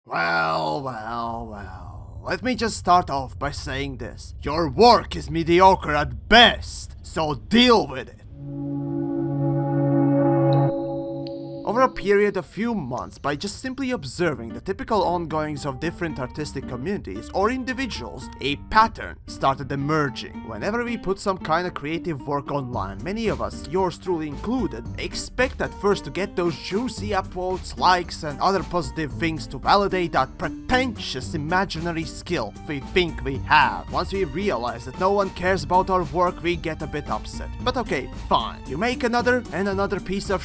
Well. Let me just start off by saying this. Your work is mediocre at best, so deal with it. Over a period of few months, by just simply observing the typical ongoings of different artistic communities or individuals, a pattern started emerging. Whenever we put some kind of creative work online, many of us, yours truly included, expect at first to get those juicy upvotes, likes and other positive things to validate that pretentious imaginary skill we think we have. Once we realize that no one cares about our work, we get a bit upset. But okay, fine. You make another piece of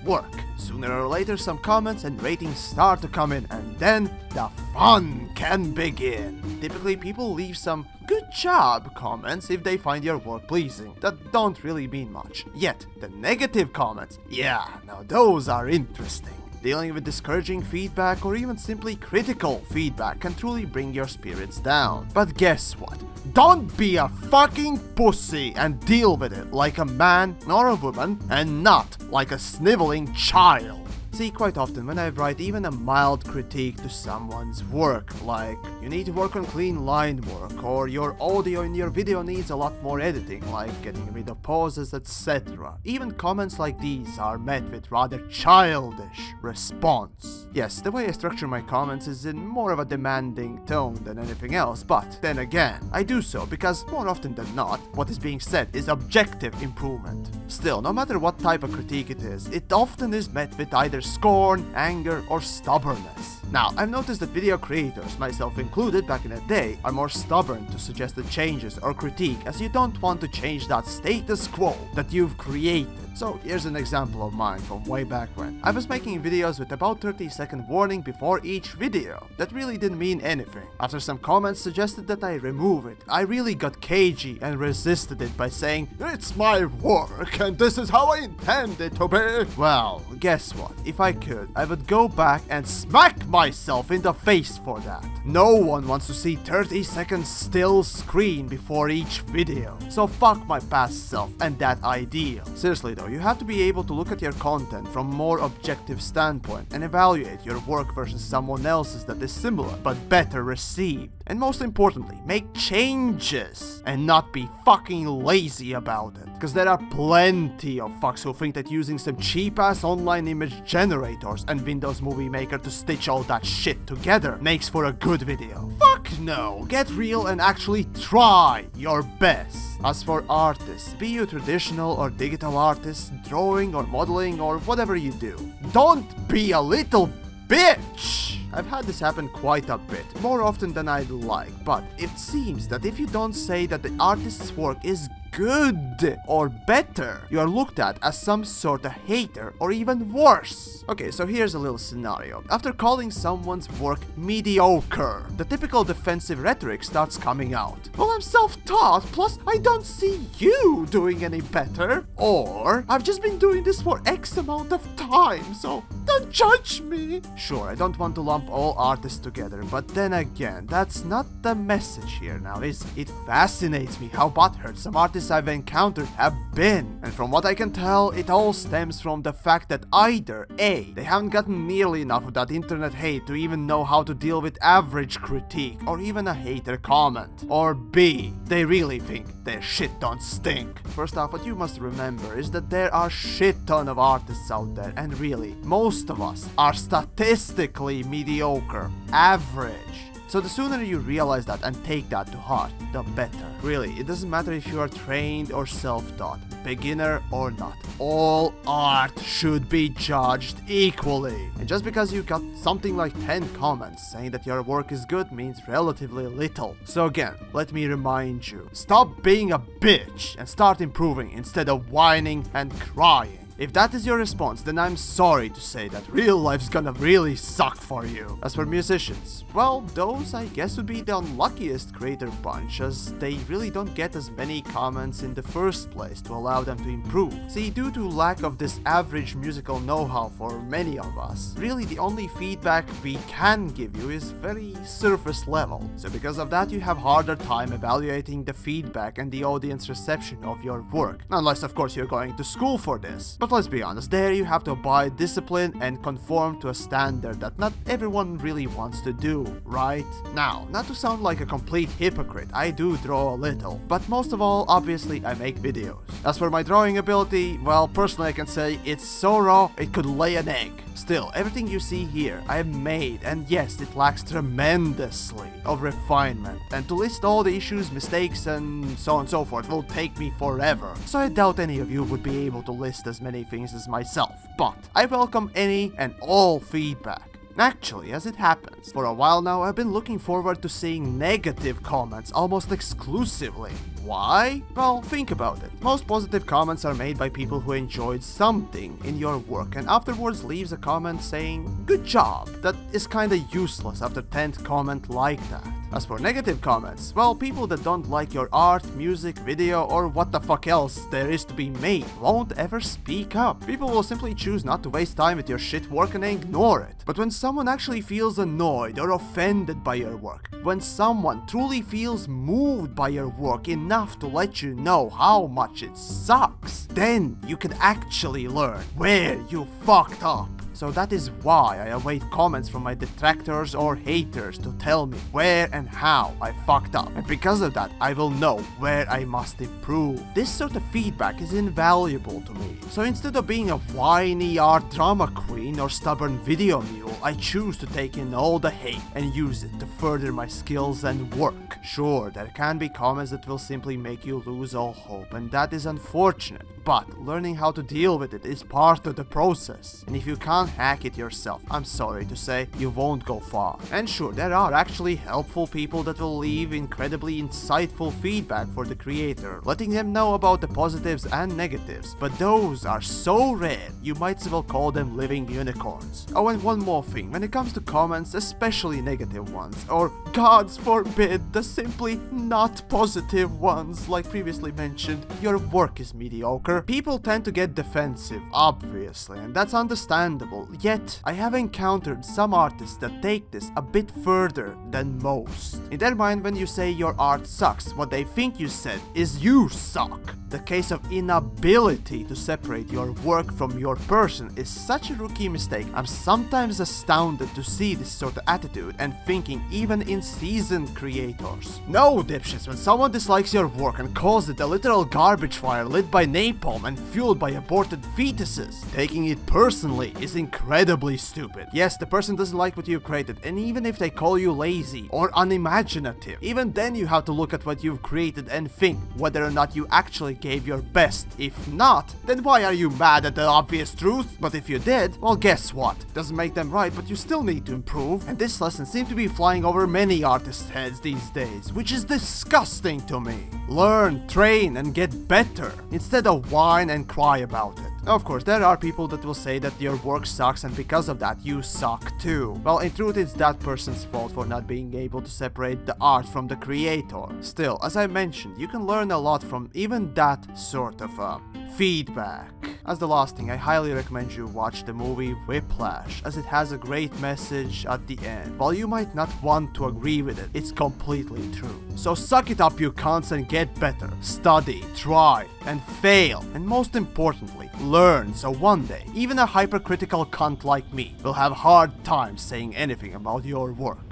work. Sooner or later some comments and ratings start to come in, and then the fun can begin. Typically people leave some good job comments if they find your work pleasing. That don't really mean much. Yet the negative comments, now those are interesting. Dealing with discouraging feedback or even simply critical feedback can truly bring your spirits down. But guess what? Don't be a fucking pussy and deal with it like a man or a woman and not like a sniveling child. See, quite often when I write even a mild critique to someone's work, like you need to work on clean line work, or your audio in your video needs a lot more editing, like getting rid of pauses, etc. Even comments like these are met with rather childish response. Yes, the way I structure my comments is in more of a demanding tone than anything else, but then again, I do so because more often than not, what is being said is objective improvement. Still, no matter what type of critique it is, it often is met with either scorn, anger, or stubbornness. Now, I've noticed that video creators, myself included back in the day, are more stubborn to suggested changes or critique, as you don't want to change that status quo that you've created. So here's an example of mine from way back when. I was making videos with about 30-second warning before each video. That really didn't mean anything. After some comments suggested that I remove it, I really got cagey and resisted it by saying, "It's my work and this is how I intend it to be." Well, guess what? If I could, I would go back and smack myself in the face for that. No one wants to see 30 seconds still screen before each video. So fuck my past self and that ideal. Seriously though, you have to be able to look at your content from a more objective standpoint and evaluate your work versus someone else's that is similar but better received. And most importantly, make changes and not be fucking lazy about it. Because there are plenty of fucks who think that using some cheap ass online image generators and Windows Movie Maker to stitch all that shit together makes for a good video. Fuck no! Get real and actually try your best. As for artists, be you traditional or digital artists, drawing or modeling or whatever you do, don't be a little bitch! I've had this happen quite a bit, more often than I'd like, but it seems that if you don't say that the artist's work is good or better, you are looked at as some sort of hater or even worse. Okay, so here's a little scenario. After calling someone's work mediocre, the typical defensive rhetoric starts coming out. Well, I'm self-taught, plus I don't see you doing any better. Or, I've just been doing this for X amount of time, so don't judge me. Sure, I don't want to lump all artists together, but then again, that's not the message here now, is it? It fascinates me how butthurt some artists I've encountered have been, and from what I can tell, it all stems from the fact that either A, they haven't gotten nearly enough of that internet hate to even know how to deal with average critique or even a hater comment, or B, they really think their shit don't stink. First off, what you must remember is that there are shit ton of artists out there, and really, most of us are statistically mediocre, average. So the sooner you realize that and take that to heart, the better. Really, it doesn't matter if you are trained or self-taught, beginner or not. All art should be judged equally. And just because you got something like 10 comments saying that your work is good means relatively little. So again, let me remind you, stop being a bitch and start improving instead of whining and crying. If that is your response, then I'm sorry to say that real life's gonna really suck for you. As for musicians, well, those I guess would be the unluckiest creator bunch, as they really don't get as many comments in the first place to allow them to improve. See, due to lack of this average musical know-how for many of us, really the only feedback we can give you is very surface level. So because of that, you have harder time evaluating the feedback and the audience reception of your work. Unless of course you're going to school for this. But let's be honest, there you have to abide discipline and conform to a standard that not everyone really wants to do, right? Now, not to sound like a complete hypocrite, I do draw a little, but most of all, obviously, I make videos. As for my drawing ability, well, personally I can say it's so raw, it could lay an egg. Still, everything you see here, I have made, and yes, it lacks tremendously of refinement, and to list all the issues, mistakes, and so on and so forth will take me forever, so I doubt any of you would be able to list as many things as myself, but I welcome any and all feedback. Actually, as it happens, for a while now I've been looking forward to seeing negative comments almost exclusively. Why? Well, think about it. Most positive comments are made by people who enjoyed something in your work and afterwards leaves a comment saying, "Good job." That is kinda useless after 10th comment like that. As for negative comments, well, people that don't like your art, music, video, or what the fuck else there is to be made won't ever speak up. People will simply choose not to waste time with your shit work and ignore it. But when someone actually feels annoyed or offended by your work, when someone truly feels moved by your work enough to let you know how much it sucks, then you can actually learn where you fucked up. So that is why I await comments from my detractors or haters to tell me where and how I fucked up. And because of that, I will know where I must improve. This sort of feedback is invaluable to me. So instead of being a whiny art drama queen or stubborn video mule, I choose to take in all the hate and use it to further my skills and work. Sure, there can be comments that will simply make you lose all hope, and that is unfortunate. But learning how to deal with it is part of the process. And if you can't hack it yourself, I'm sorry to say, you won't go far. And sure, there are actually helpful people that will leave incredibly insightful feedback for the creator, letting them know about the positives and negatives. But those are so rare, you might as well call them living unicorns. Oh, and one more thing, when it comes to comments, especially negative ones, or gods forbid, the simply not positive ones, like previously mentioned, your work is mediocre. People tend to get defensive, obviously, and that's understandable, yet I have encountered some artists that take this a bit further than most. In their mind, when you say your art sucks, what they think you said is you suck. The case of inability to separate your work from your person is such a rookie mistake. I'm sometimes astounded to see this sort of attitude and thinking even in seasoned creators. No, dipshits, when someone dislikes your work and calls it a literal garbage fire lit by napalm and fueled by aborted fetuses, taking it personally is incredibly stupid. Yes, the person doesn't like what you created, and even if they call you lazy or unimaginative, even then you have to look at what you've created and think whether or not you actually gave your best. If not, then why are you mad at the obvious truth? But if you did, well, guess what? Doesn't make them right, but you still need to improve. And this lesson seems to be flying over many artists' heads these days, which is disgusting to me. Learn, train, and get better, instead of whine and cry about it. Now, of course, there are people that will say that your work sucks and because of that you suck too. Well, in truth, it's that person's fault for not being able to separate the art from the creator. Still, as I mentioned, you can learn a lot from even that sort of feedback. As the last thing, I highly recommend you watch the movie Whiplash, as it has a great message at the end. While you might not want to agree with it, it's completely true. So suck it up, you cunts, and get better. Study, try, and fail. And most importantly, learn, so one day, even a hypercritical cunt like me will have hard time saying anything about your work.